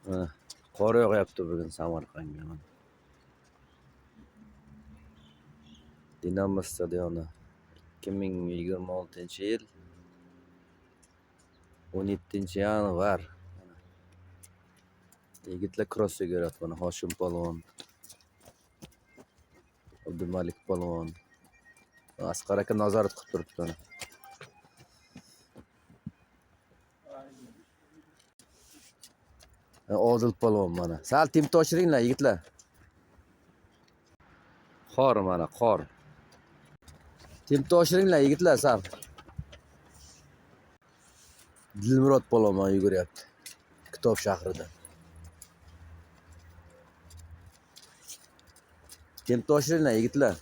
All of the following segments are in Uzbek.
Qor yog'yapti bugun Samarqandga. Dinamo stadioni 2026-yil 17-yanvar. Yigitlar kross yuguryapti. Mana Hoshim polvon, Abdumalik polvon, Asqar aka nazorat qilib turibdi. Odil polvon mana. Sal temp toshiringlar yigitlar. Qor mana, qor. Temp toshiringlar yigitlar sal. Dilmurod polvon yuguryapti Kitob shahrida. Temp toshiringlar yigitlar.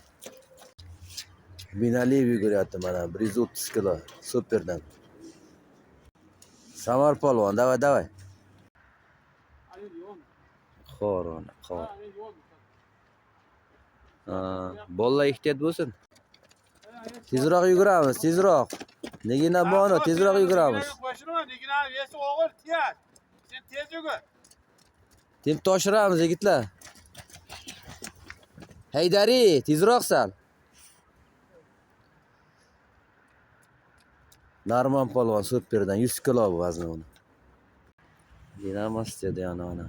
Binaliyev yuguryapti mana 130 kilo superdan. Samar polvon, davay. Qor mana, qor. Bolalar ehtiyot bo'lsin. Tezroq yuguramiz, tezroq. Negina bono, tezroq yuguramiz. Negina esi og'ir, tiyar. Sen tez yugur. Temp toshiramiz yigitlar. Haydari, tezroq sal. Narman polvon superdan 100 kilo vazni uni. Dinamo stadioni ana.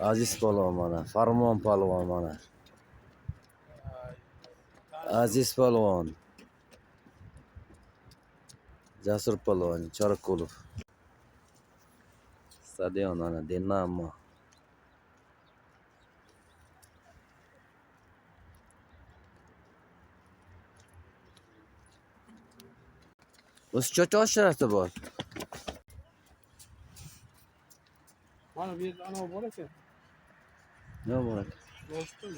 Aziz polvon mana, Farmon polvon mana. Aziz polvon. Jasur polvon, Chorqulov. Stadion ana Dinamo. O'zi cho'choq sharafda bor. Mana bu yerda ana bor ekan. Nima bor? Do'stim.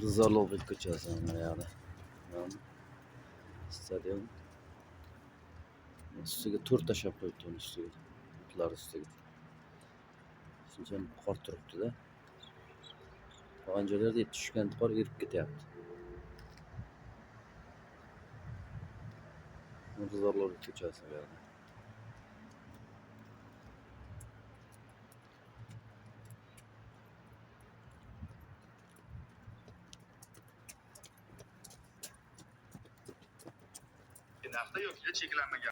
Rizalobek ko'chasi mana yoqda. Stadion. Ustiga to'r tashab qo'yibdi uni ustiga. Otlar ustiga. Shuncha qor turibdi-da. Qolgan joylarda tushgan qor erib ketyapti. Rizalobek ko'chasi bu yoqda. Narxda yo'q, cheklanmagan.